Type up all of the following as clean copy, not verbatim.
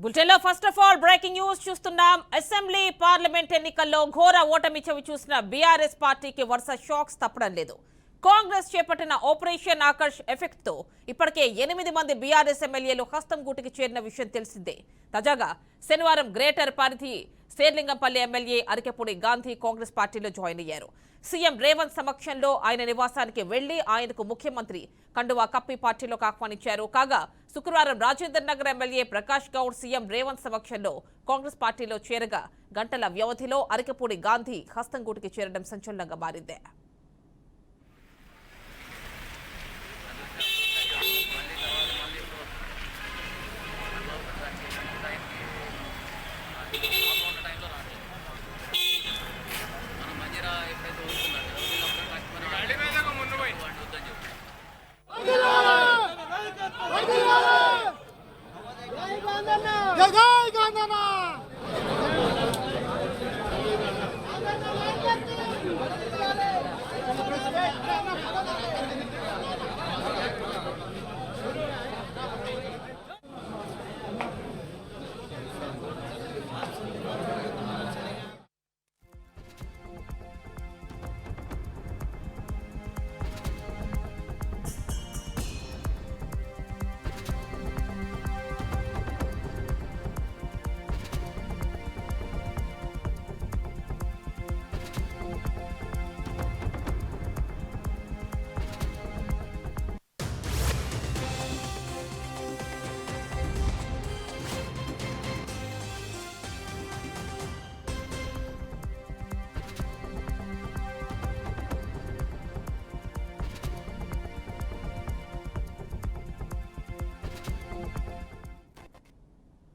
బులెటిన్లో first of all breaking news చూస్తున్నాం. Assembly parliament ఎన్నికల్లో ఘోర ఓటమి చవి చూసిన బీఆర్ఎస్ పార్టీకి వరుస షాక్స్ తప్పడం లేదు. కాంగ్రెస్ చేపట్టిన ఆపరేషన్ ఆకర్ష్ ఎఫెక్ట్ తో ఇప్పటికే 8 మంది బీఆర్ఎస్ ఎమ్మెల్యేలు హస్తం గూటికి చేరిన విషయం తెలిసిందే. తాజాగా శనివారం గ్రేటర్ పరిధి శేర్లింగంపల్లి ఎమ్మెల్యే అరికెపూడి గాంధీ కాంగ్రెస్ పార్టీలో జాయిన్ అయ్యారు. సీఎం రేవంత్ సమక్షంలో ఆయన నివాసానికి వెళ్లి ఆయనకు ముఖ్యమంత్రి కండువా కప్పి పార్టీలోకి ఆహ్వానించారు. కాగా శుక్రవారం రాజేందర్ నగర్ ఎమ్మెల్యే ప్రకాష్ గౌడ్ సీఎం రేవంత్ సమక్షంలో కాంగ్రెస్ పార్టీలో చేరగా గంటల వ్యవధిలో అరికెపూడి గాంధీ హస్తం గూటికి చేరడం సంచలనంగా మారింది.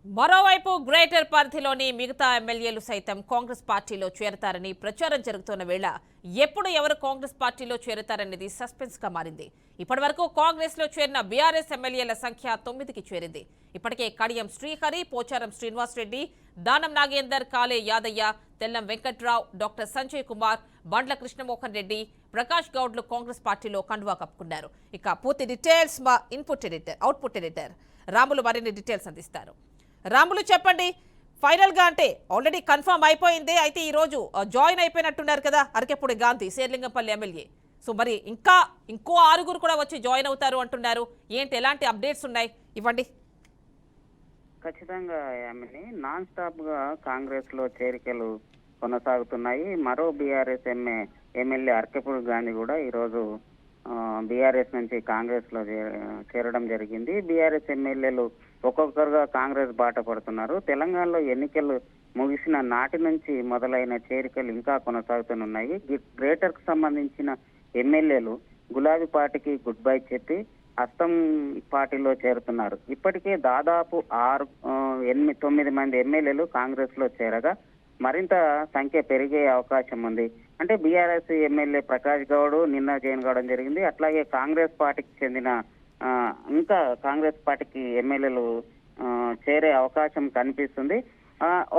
మరోవైపు గ్రేటర్ పరిధిలోని మిగతా ఎమ్మెల్యేలు సైతం కాంగ్రెస్ పార్టీలో చేరతారని ప్రచారం జరుగుతున్న వేళ ఎప్పుడు ఎవరు కాంగ్రెస్ పార్టీలో చేరతారనేది సస్పెన్స్ గా మారింది. ఇప్పటివరకు కాంగ్రెస్ లో చేరిన బీఆర్ఎస్ ఎమ్మెల్యేల సంఖ్య 9కి చేరింది. ఇప్పటికే కడియం శ్రీహరి, పోచారం శ్రీనివాస్ రెడ్డి, దానం నాగేందర్, కాలే యాదయ్య, తెల్లం వెంకట్రావు, డాక్టర్ సంజయ్ కుమార్, బండ్ల కృష్ణమోహన్ రెడ్డి, ప్రకాష్ గౌడ్లు కాంగ్రెస్ పార్టీలో కండువా కప్పుకున్నారు. ఇక పూర్తి డీటెయిల్స్ మా అవుట్పుట్ ఎడిటర్ రాములు మరిన్ని డీటెయిల్స్ అందిస్తారు. రాములు చెప్పండి, ఫైనల్ గా అంటే ఆల్రెడీ కన్ఫర్మ్ అయిపోయింది, అయితే ఈ రోజు జాయిన్ అయిపోయినట్టున్నారు కదా అరికెపూడి గాంధీ శేర్లింగంపల్లి ఎమ్మెల్యే. సో మరి ఇంకో 6 కూడా వచ్చి జాయిన్ అవుతారు అంటున్నారు. ఏంటి, ఎలాంటి అప్డేట్స్ ఉన్నాయి, ఇవ్వండి. ఖచ్చితంగా నాన్ స్టాప్ గా కాంగ్రెస్ లో చేరికలు కొనసాగుతున్నాయి. మరో బీఆర్ఎస్ ఎమ్మెల్యే అరికెపూడి గాంధీ కూడా ఈరోజు బీఆర్ఎస్ నుంచి కాంగ్రెస్ లో చేరడం జరిగింది. బీఆర్ఎస్ ఎమ్మెల్యేలు ఒక్కొక్కరుగా కాంగ్రెస్ బాట పడుతున్నారు. తెలంగాణలో ఎన్నికలు ముగిసిన నాటి నుంచి మొదలైన చేరికలు ఇంకా కొనసాగుతున్నాయి. గ్రేటర్ కు సంబంధించిన ఎమ్మెల్యేలు గులాబీ పార్టీకి గుడ్ బై చెప్పి హస్తం పార్టీలో చేరుతున్నారు. ఇప్పటికే దాదాపు 9 మంది ఎమ్మెల్యేలు కాంగ్రెస్ లో చేరగా మరింత సంఖ్య పెరిగే అవకాశం ఉంది. అంటే బీఆర్ఎస్ ఎమ్మెల్యే ప్రకాష్ గౌడ్ నిన్న జాయిన్ కావడం జరిగింది. అట్లాగే కాంగ్రెస్ పార్టీకి చెందిన ఇంకా కాంగ్రెస్ పార్టీకి ఎమ్మెల్యేలు చేరే అవకాశం కనిపిస్తుంది.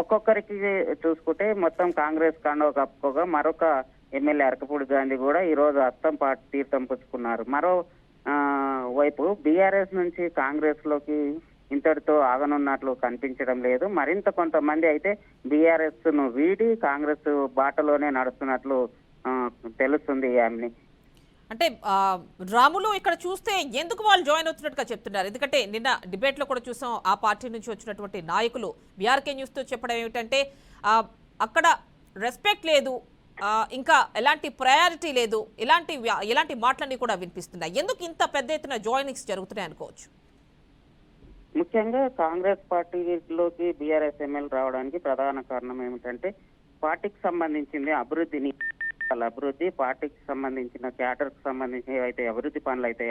ఒక్కొక్కరికి చూసుకుంటే మొత్తం కాంగ్రెస్ కండువా కప్పుకోగా మరొక ఎమ్మెల్యే అరికెపూడి గాంధీ కూడా ఈ రోజు హస్తం పార్టీ తీర్థం పుచ్చుకున్నారు. మరో వైపు బీఆర్ఎస్ నుంచి కాంగ్రెస్ లోకి ఇంతటితో ఆగనున్నట్లు కనిపించడం లేదు. మరింత కొంతమంది అయితే బీఆర్ఎస్ ను వీడి కాంగ్రెస్ బాటలోనే నడుస్తున్నట్లు తెలుస్తుంది. అంటే రాములు ఇక్కడ చూస్తే ఎందుకు వాళ్ళు జాయిన్ అవుతున్నట్టుగా చెప్తున్నారు? ఎందుకంటే నిన్న డిబేట్ లో కూడా చూసాం, ఆ పార్టీ నుంచి వచ్చినటువంటి నాయకులు బీఆర్కే న్యూస్ తో చెప్పడం ఏమిటంటే అక్కడ రెస్పెక్ట్ లేదు, ఇంకా ఎలాంటి ప్రయారిటీ లేదు, ఇలాంటి మాటలన్నీ కూడా వినిపిస్తున్నాయి. ఎందుకు ఇంత పెద్ద ఎత్తున జాయినింగ్స్ జరుగుతున్నాయి అనుకోవచ్చు? ముఖ్యంగా కాంగ్రెస్ పార్టీలోకి బీఆర్ఎస్ ఎమ్మెల్యే రావడానికి ప్రధాన కారణం ఏమిటంటే పార్టీకి సంబంధించింది అభివృద్ధి, పార్టీకి సంబంధించిన క్యాడర్ కు సంబంధించిన ఏవైతే అభివృద్ధి పనులు అయితే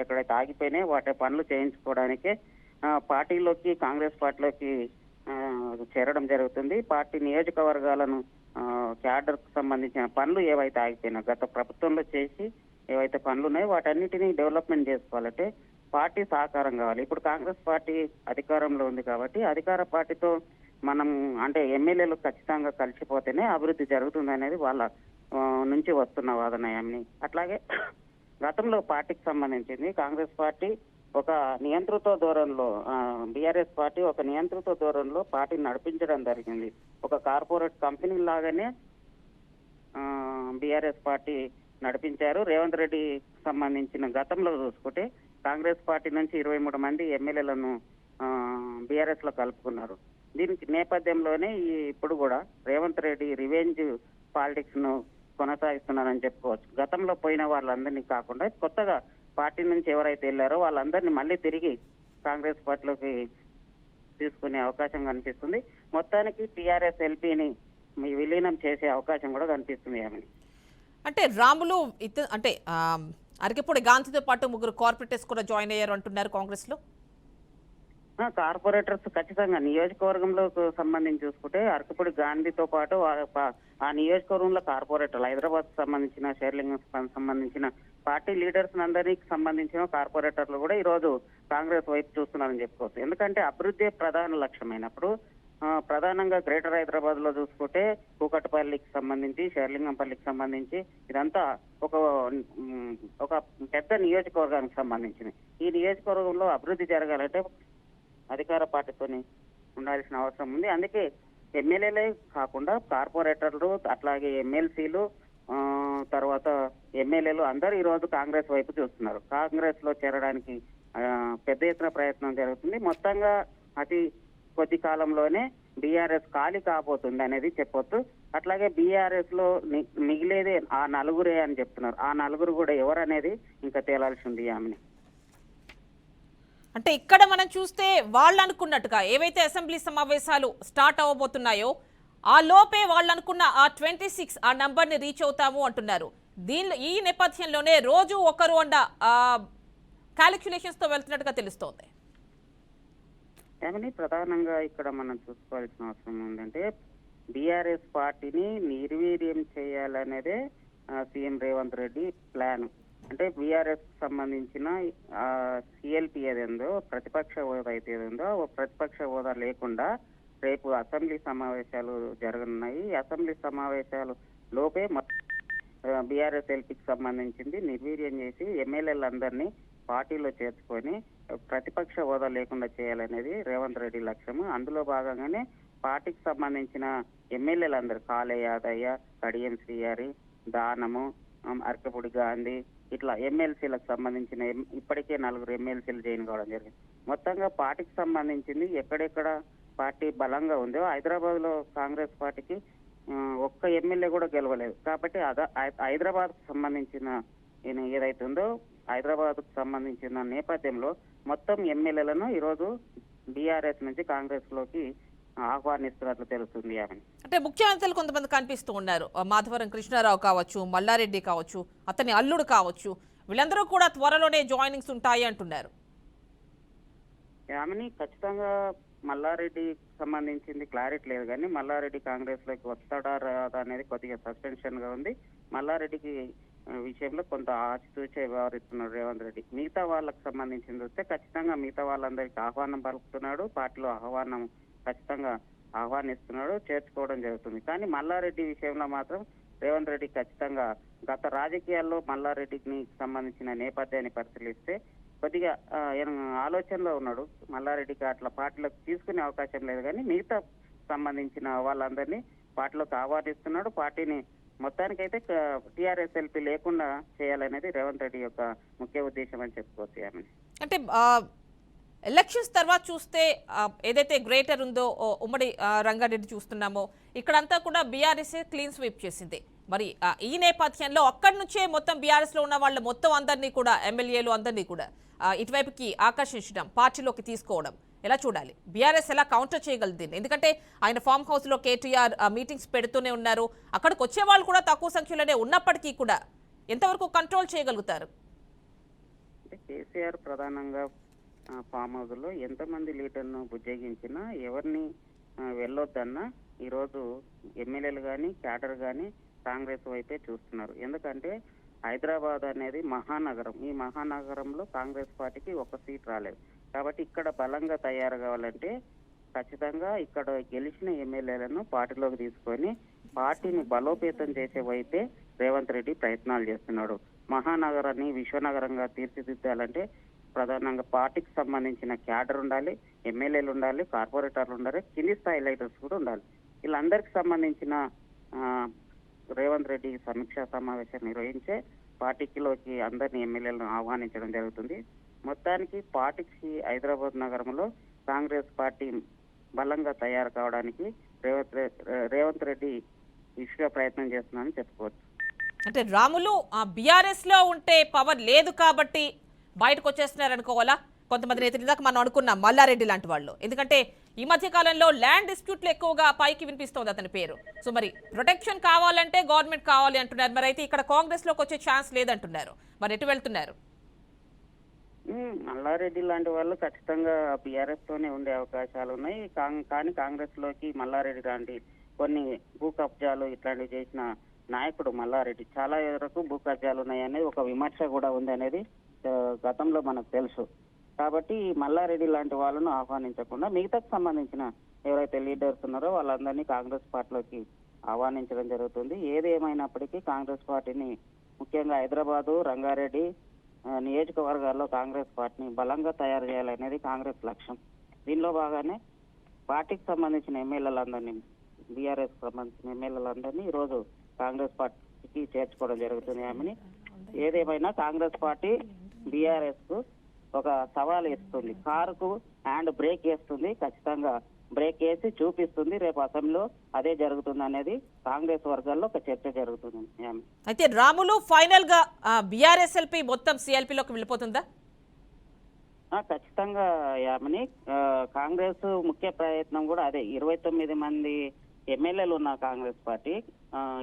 ఎక్కడైతే ఆగిపోయినాయి వాటి పనులు చేయించుకోవడానికే పార్టీలోకి కాంగ్రెస్ పార్టీలోకి చేరడం జరుగుతుంది. పార్టీ నియోజకవర్గాలను క్యాడర్ కు సంబంధించిన పనులు ఏవైతే ఆగిపోయినా గత ప్రభుత్వంలో చేసి ఏవైతే పనులు ఉన్నాయో వాటన్నిటినీ డెవలప్మెంట్ చేసుకోవాలంటే పార్టీ సహకారం కావాలి. ఇప్పుడు కాంగ్రెస్ పార్టీ అధికారంలో ఉంది కాబట్టి అధికార పార్టీతో మనం అంటే ఎమ్మెల్యేలు ఖచ్చితంగా కలిసిపోతేనే అభివృద్ధి జరుగుతుంది అనేది వాళ్ళ నుంచి వస్తున్న వాదన. అట్లాగే గతంలో పార్టీకి సంబంధించింది కాంగ్రెస్ పార్టీ ఒక నియంతృత్వ ధోరణిలో బీఆర్ఎస్ పార్టీ ఒక నియంతృత్వ ధోరణిలో పార్టీని నడిపించడం జరిగింది. ఒక కార్పొరేట్ కంపెనీ లాగానే బీఆర్ఎస్ పార్టీ నడిపించారు. రేవంత్ రెడ్డి సంబంధించిన గతంలో చూసుకుంటే కాంగ్రెస్ పార్టీ నుంచి 23 మంది ఎమ్మెల్యేలను బీఆర్ఎస్ లో కలుపుకున్నారు. దీనికి నేపథ్యంలోనే ఇప్పుడు కూడా రేవంత్ రెడ్డి రివెంజ్ పాలిటిక్స్ ను కొనసాగిస్తున్నారని చెప్పుకోవచ్చు. గతంలో పోయిన వాళ్ళందరినీ కాకుండా కొత్తగా పార్టీ నుంచి ఎవరైతే వెళ్ళారో వాళ్ళందరినీ మళ్ళీ తిరిగి కాంగ్రెస్ పార్టీలోకి తీసుకునే అవకాశం కనిపిస్తుంది. మొత్తానికి టీఆర్ఎస్ ఎల్పీని విలీనం చేసే అవకాశం కూడా కనిపిస్తుంది. ఆమె అంటే రాములు అంటే అరకెప్పుడు గాంధీతో పాటు 3 కార్పొరేటర్స్ కూడా జాయిన్ అయ్యారు అంటున్నారు కాంగ్రెస్ లో. కార్పొరేటర్స్ ఖచ్చితంగా నియోజకవర్గంలో సంబంధించి చూసుకుంటే అరకపూడి గాంధీతో పాటు ఆ నియోజకవర్గంలో కార్పొరేటర్లు హైదరాబాద్ సంబంధించిన షేర్లింగం సంబంధించిన పార్టీ లీడర్స్ అందరికి సంబంధించిన కార్పొరేటర్లు కూడా ఈ రోజు కాంగ్రెస్ వైపు చూస్తున్నారని చెప్పుకోవచ్చు. ఎందుకంటే అభివృద్ధి ప్రధాన లక్ష్యమైనప్పుడు ప్రధానంగా గ్రేటర్ హైదరాబాద్ లో చూసుకుంటే కూకట్పల్లికి సంబంధించి షేర్లింగంపల్లికి సంబంధించి ఇదంతా ఒక పెద్ద నియోజకవర్గానికి సంబంధించింది. ఈ నియోజకవర్గంలో అభివృద్ధి జరగాలంటే అధికార పార్టీతోని ఉండాల్సిన అవసరం ఉంది. అందుకే ఎమ్మెల్యేలే కాకుండా కార్పొరేటర్లు అట్లాగే ఎమ్మెల్సీలు తర్వాత ఎమ్మెల్యేలు అందరూ ఈ రోజు కాంగ్రెస్ వైపు చూస్తున్నారు. కాంగ్రెస్ లో చేరడానికి పెద్ద ఎత్తున ప్రయత్నం జరుగుతుంది. మొత్తంగా అతి కొద్ది కాలంలోనే బీఆర్ఎస్ ఖాళీ కాబోతుంది అనేది చెప్పొచ్చు. అట్లాగే బీఆర్ఎస్ లో మిగిలేదే ఆ 4 అని చెప్తున్నారు. ఆ 4 కూడా ఎవరు అనేది ఇంకా తేలాల్సి ఉంది. ఆమెని అంటే ఇక్కడ మనం చూస్తే వాళ్ళు అనుకున్నట్టుగా ఏవైతే అసెంబ్లీ సమావేశాలు స్టార్ట్ అవ్వబోతున్నాయో ఆ లోపే వాళ్ళు అనుకున్న ఆ 26 ఆ నంబర్ని రీచ్ అవుతాము అంటున్నారు. ఈ నేపథ్యంలోనే రోజు ఒకరు అన్న క్యాలిక్యులేషన్స్ తో వెళ్తున్నట్టుగా తెలుస్తోంది. ఏమని ప్రధానంగా ఇక్కడ మనం చూసుకోవాల్సిన అవసరం ఏంటంటే బీఆర్ఎస్ పార్టీని నిర్వీర్యం చేయాలనేదే సీఎం రేవంత్ రెడ్డి ప్లాన్. అంటే బీఆర్ఎస్ సంబంధించిన సిఎల్పి ఏదేందో ప్రతిపక్ష హోదా అయితే ఏదేందో ప్రతిపక్ష హోదా లేకుండా రేపు అసెంబ్లీ సమావేశాలు జరగనున్నాయి. అసెంబ్లీ సమావేశాలు లోపే బీఆర్ఎస్ ఎల్పీకి సంబంధించింది నిర్వీర్యం చేసి ఎమ్మెల్యేలందరినీ పార్టీలో చేర్చుకొని ప్రతిపక్ష హోదా లేకుండా చేయాలనేది రేవంత్ రెడ్డి లక్ష్యము. అందులో భాగంగానే పార్టీకి సంబంధించిన ఎమ్మెల్యేలందరూ కాళే యాదయ్య, కడియం శ్రీహరి, దానము, అరకపూడి గాంధీ ఇట్లా ఎమ్మెల్సీలకు సంబంధించిన ఇప్పటికే 4 ఎమ్మెల్సీలు జాయిన్ కావడం జరిగింది. మొత్తంగా పార్టీకి సంబంధించింది ఎక్కడెక్కడ పార్టీ బలంగా ఉందో హైదరాబాద్ లో కాంగ్రెస్ పార్టీకి ఒక్క ఎమ్మెల్యే కూడా గెలవలేదు. కాబట్టి హైదరాబాద్ కు సంబంధించిన ఏదైతే ఉందో హైదరాబాద్ కు సంబంధించిన నేపథ్యంలో మొత్తం ఎమ్మెల్యేలను ఈరోజు బీఆర్ఎస్ నుంచి కాంగ్రెస్ లోకి ఆహ్వానిస్తున్నట్లు తెలుస్తుంది. అంటే ముఖ్యమంత్రులు కొంతమంది కనిపిస్తూ ఉన్నారు. మాధవరం కృష్ణారావు కావచ్చు, మల్లారెడ్డి కావచ్చు, అతని అల్లుడు కావచ్చు, వీళ్ళందరూ కూడా త్వరలోనే జాయినింగ్స్ ఉంటాయి అంటున్నారు. ఆమెని ఖచ్చితంగా మల్లారెడ్డి సంబంధించింది క్లారిటీ లేదు కానీ మల్లారెడ్డి కాంగ్రెస్ లోకి వస్తాడా రాదా అనేది కొద్దిగా సస్పెన్షన్ గా ఉంది. మల్లారెడ్డికి విషయంలో కొంత ఆచితూచే వ్యవహరిస్తున్నాడు రేవంత్ రెడ్డి. మిగతా వాళ్ళకి సంబంధించింది వస్తే ఖచ్చితంగా మిగతా వాళ్ళందరికీ ఆహ్వానం పలుకుతున్నాడు. పార్టీలో ఆహ్వానం ఖచ్చితంగా ఆహ్వానిస్తున్నాడు, చేర్చుకోవడం జరుగుతుంది. కానీ మల్లారెడ్డి విషయంలో మాత్రం రేవంత్ రెడ్డి ఖచ్చితంగా గత రాజకీయాల్లో మల్లారెడ్డికి సంబంధించిన నేపథ్యాన్ని పరిశీలిస్తే కొద్దిగా ఆలోచనలో ఉన్నాడు. మల్లారెడ్డికి అట్లా పార్టీలోకి తీసుకునే అవకాశం లేదు కానీ మిగతా సంబంధించిన వాళ్ళందరినీ పార్టీలోకి ఆహ్వానిస్తున్నాడు. పార్టీని మొత్తానికైతే టీఆర్ఎస్ ఎల్పీ లేకుండా చేయాలనేది రేవంత్ రెడ్డి యొక్క ముఖ్య ఉద్దేశం అని చెప్పుకోవచ్చు. అంటే ఎలక్షన్స్ తర్వాత చూస్తే ఏదైతే గ్రేటర్ ఉందో ఉమ్మడి రంగారెడ్డి చూస్తున్నామో ఇక్కడంతా కూడా బీఆర్ఎస్ క్లీన్ స్వీప్ చేసింది. మరి ఈ నేపథ్యంలో అక్కడి నుంచే మొత్తం బీఆర్ఎస్ లో ఉన్న వాళ్ళ మొత్తం అందరినీ కూడా ఎమ్మెల్యేలు అందరినీ కూడా ఇటువైపుకి ఆకర్షించడం, పార్టీలోకి తీసుకోవడం ఎలా చూడాలి? బీఆర్ఎస్ ఎలా కౌంటర్ చేయగలదు? ఎందుకంటే ఆయన ఫామ్ హౌస్ లో కేటీఆర్ మీటింగ్స్ పెడుతూనే ఉన్నారు. అక్కడికి వచ్చే వాళ్ళు కూడా తక్కువ సంఖ్యలోనే ఉన్నప్పటికీ కూడా ఎంతవరకు కంట్రోల్ చేయగలుగుతారు? కేసీఆర్ ప్రధానంగా ఫామ్ హౌస్ లో ఎంతమంది లీడర్ను బుజ్జగించినా ఎవరిని వెళ్ళొద్దన్నా ఈరోజు ఎమ్మెల్యేలు కానీ క్యాడర్ కానీ కాంగ్రెస్ వైపే చూస్తున్నారు. ఎందుకంటే హైదరాబాద్ అనేది మహానగరం. ఈ మహానగరంలో కాంగ్రెస్ పార్టీకి 1 సీట్ రాలేదు. కాబట్టి ఇక్కడ బలంగా తయారు కావాలంటే ఖచ్చితంగా ఇక్కడ గెలిచిన ఎమ్మెల్యేలను పార్టీలోకి తీసుకొని పార్టీని బలోపేతం చేసే వైపే రేవంత్ రెడ్డి ప్రయత్నాలు చేస్తున్నాడు. మహానగరాన్ని విశ్వనగరంగా తీర్చిదిద్దాలంటే ప్రధానంగా పార్టీకి సంబంధించిన క్యాడర్ ఉండాలి, ఎమ్మెల్యేలు ఉండాలి, కార్పొరేటర్లు ఉండాలి, కింది స్థాయి లీడర్స్ కూడా ఉండాలి. వీళ్ళందరికీ సంబంధించిన ఆ, రేవంత్ రెడ్డి సమీక్షా సమావేశం నిర్వహించే పార్టీలోకి అందరినీ ఎమ్మెల్యేలను ఆహ్వానించడం జరుగుతుంది. మొత్తానికి పార్టీకి హైదరాబాద్ నగరంలో కాంగ్రెస్ పార్టీ బలంగా తయారు కావడానికి రేవంత్ రెడ్డి విశ్వ ప్రయత్నం చేస్తున్నారని చెప్పుకోవచ్చు. అంటే రాములు బీఆర్ఎస్ లో ఉంటే పవర్ లేదు కాబట్టి బయటకు వచ్చేస్తున్నారు అనుకోవాలా? కొంతమంది నేతలు ఇందాక మనం అనుకున్నాం మల్లారెడ్డి లాంటి వాళ్ళు, ఎందుకంటే ఈ మధ్య కాలంలో ల్యాండ్ డిస్ప్యూట్లు ఎక్కువగా పైకి వినిపిస్తోంది అతని పేరు. సో మరి ప్రొటెక్షన్ కావాలంటే గవర్నమెంట్ కావాలి అంటున్నారు, మరి అయితే ఇక్కడ కాంగ్రెస్ లోకి వచ్చే ఛాన్స్ లేదంటున్నారు, మరి ఎటు వెళ్తున్నారు? మల్లారెడ్డి లాంటి వాళ్ళు ఖచ్చితంగా బీఆర్ఎస్ తోనే ఉండే అవకాశాలు ఉన్నాయి. కానీ కాంగ్రెస్ లోకి మల్లారెడ్డి లాంటి కొన్ని భూ కబ్జాలు ఇట్లాంటివి చేసిన నాయకుడు మల్లారెడ్డి, చాలా వరకు భూ కబ్జాలు ఉన్నాయనేది ఒక విమర్శ కూడా ఉంది అనేది గతంలో మనకు తెలుసు. కాబట్టి మల్లారెడ్డి లాంటి వాళ్ళను ఆహ్వానించకుండా మిగతాకు సంబంధించిన ఎవరైతే లీడర్స్ ఉన్నారో వాళ్ళందరినీ కాంగ్రెస్ పార్టీలోకి ఆహ్వానించడం జరుగుతుంది. ఏది ఏమైనప్పటికీ కాంగ్రెస్ పార్టీని ముఖ్యంగా హైదరాబాదు, రంగారెడ్డి నియోజకవర్గాల్లో కాంగ్రెస్ పార్టీని బలంగా తయారు చేయాలనేది కాంగ్రెస్ లక్ష్యం. దీనిలో భాగానే పార్టీకి సంబంధించిన ఎమ్మెల్యేలందరినీ, బీఆర్ఎస్ సంబంధించిన ఎమ్మెల్యేలందరినీ ఈరోజు కాంగ్రెస్ పార్టీకి చేర్చుకోవడం జరుగుతుంది. ఆమెని ఏదేమైనా కాంగ్రెస్ పార్టీ బీఆర్ఎస్ కు ఒక సవాల్ ఇస్తుంది. కారుకు హ్యాండ్ బ్రేక్ వేస్తుంది, ఖచ్చితంగా బ్రేక్ వేసి చూపిస్తుంది. రేపు అసెంబ్లీలో అదే జరుగుతుంది అనేది కాంగ్రెస్ వర్గాల్లో ఒక చర్చ జరుగుతుంది. అయితే రాములు ఫైనల్ గా బీఆర్ఎస్ఎల్పీ మొత్తం సిఎల్పీలోకి వెళ్ళిపోతుందా? ఖచ్చితంగా యామిని, కాంగ్రెస్ ముఖ్య ప్రయత్నం కూడా అదే. 29 మంది ఎమ్మెల్యేలు ఉన్న కాంగ్రెస్ పార్టీ,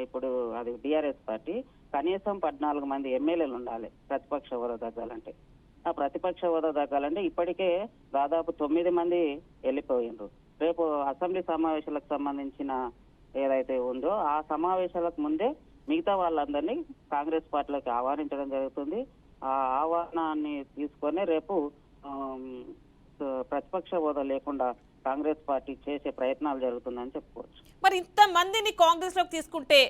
ఇప్పుడు అది బీఆర్ఎస్ పార్టీ కనీసం 14 మంది ఎమ్మెల్యేలు ఉండాలి ప్రతిపక్ష హోదా తగ్గాలంటే. ఆ ప్రతిపక్ష హోదా తగ్గాలంటే ఇప్పటికే దాదాపు 9 మంది వెళ్ళిపోయిండ్రు. రేపు అసెంబ్లీ సమావేశాలకు సంబంధించిన ఏదైతే ఉందో ఆ సమావేశాలకు ముందే మిగతా వాళ్ళందరినీ కాంగ్రెస్ పార్టీలోకి ఆహ్వానించడం జరుగుతుంది. ఆ ఆహ్వానాన్ని తీసుకొని రేపు ప్రతిపక్ష హోదా లేకుండా కాంగ్రెస్ పార్టీ చేసే ప్రయత్నాలు జరుగుతుందని చెప్పుకోవచ్చు. మరి ఇంత మందిని కాంగ్రెస్ లోకి తీసుకుంటే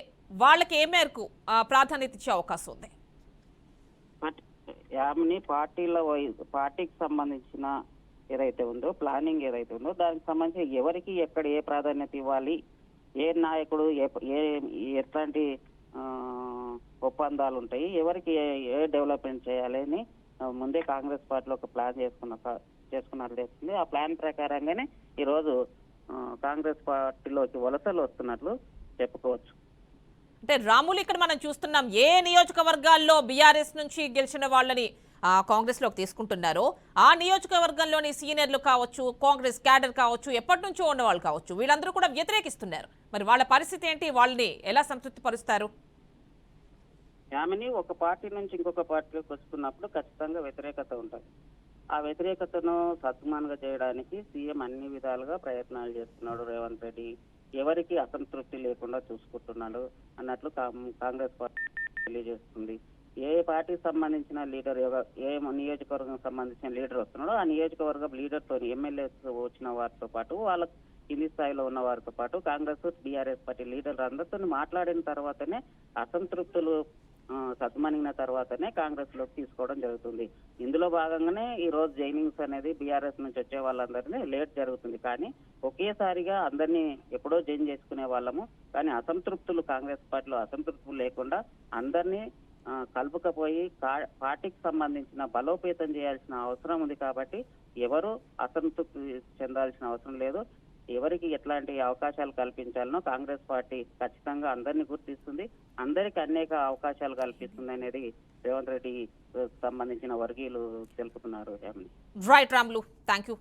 వాళ్ళకి ఏ మేరకు ప్రాధాన్యత ఇచ్చే అవకాశం ఉంది? యామిని, పార్టీకి సంబంధించిన ఏదైతే ఉందో ప్లానింగ్ ఏదైతే ఉందో దానికి సంబంధించి ఎవరికి ఎక్కడ ఏ ప్రాధాన్యత ఇవ్వాలి, ఏ నాయకుడు ఎట్లాంటి ఒప్పందాలు ఉంటాయి, ఎవరికి ఏ డెవలప్మెంట్ చేయాలి అని ముందే కాంగ్రెస్ పార్టీలో ఒక ప్లాన్ చేసుకున్నట్లు తెలుస్తుంది. ఆ ప్లాన్ ప్రకారంగానే ఈరోజు కాంగ్రెస్ పార్టీలోకి వలసలు వస్తున్నట్లు చెప్పుకోవచ్చు. అంటే రాములు ఇక్కడ మనం చూస్తున్నాం ఏ నియోజకవర్గాల్లో బీఆర్ఎస్ నుంచి గెలిచిన వాళ్ళని కాంగ్రెస్ లోకి తీసుకుంటున్నారో ఆ నియోజకవర్గంలోని సీనియర్లు కావచ్చు, కాంగ్రెస్ క్యాడర్ కావచ్చు, ఎప్పటి నుంచో ఉన్న వాళ్ళు కావచ్చు, వీళ్ళందరూ కూడా వ్యతిరేకిస్తున్నారు. మరి వాళ్ళ పరిస్థితి ఏంటి? వాళ్ళని ఎలా సంతృప్తి పరుస్తారు? యామిని, ఒక పార్టీ నుంచి ఇంకొక పార్టీలోకి వస్తున్నప్పుడు ఖచ్చితంగా వ్యతిరేకత ఉంటుంది. ఆ వ్యతిరేకతను సద్మానంగా చేయడానికి సీఎం అన్ని విధాలుగా ప్రయత్నాలు చేస్తున్నాడు రేవంత్ రెడ్డి. ఎవరికి అసంతృప్తి లేకుండా చూసుకుంటున్నాడు అన్నట్లు కాంగ్రెస్ పార్టీ తెలియజేస్తుంది. ఏ పార్టీకి సంబంధించిన లీడర్, ఏ నియోజకవర్గం సంబంధించిన లీడర్ వస్తున్నాడో ఆ నియోజకవర్గం లీడర్తో, ఎమ్మెల్యేస్ వచ్చిన వారితో పాటు వాళ్ళ కింది స్థాయిలో ఉన్న వారితో పాటు కాంగ్రెస్ బీఆర్ఎస్ పార్టీ లీడర్లు అందరితో మాట్లాడిన తర్వాతనే అసంతృప్తులు సద్మనిగిన తర్వాతనే కాంగ్రెస్ లోకి తీసుకోవడం జరుగుతుంది. ఇందులో భాగంగానే ఈ రోజు జైనింగ్స్ అనేది బీఆర్ఎస్ నుంచి వచ్చే వాళ్ళందరినీ లేట్ జరుగుతుంది. కానీ ఒకేసారిగా అందరినీ ఎప్పుడో జాయిన్ చేసుకునే వాళ్ళము, కానీ అసంతృప్తులు కాంగ్రెస్ పార్టీలో అసంతృప్తులు లేకుండా అందరినీ కలుపుకపోయి పార్టీకి సంబంధించిన బలోపేతం చేయాల్సిన అవసరం ఉంది. కాబట్టి ఎవరు అసంతృప్తి చెందాల్సిన అవసరం లేదు. ఎవరికి ఎట్లాంటి అవకాశాలు కల్పించాలనో కాంగ్రెస్ పార్టీ ఖచ్చితంగా అందరినీ గుర్తిస్తుంది, అందరికి అనేక అవకాశాలు కల్పిస్తుంది అనేది రేవంత్ రెడ్డి సంబంధించిన వర్గీయులు తెలుపుతున్నారు. Right Ramulu, thank you.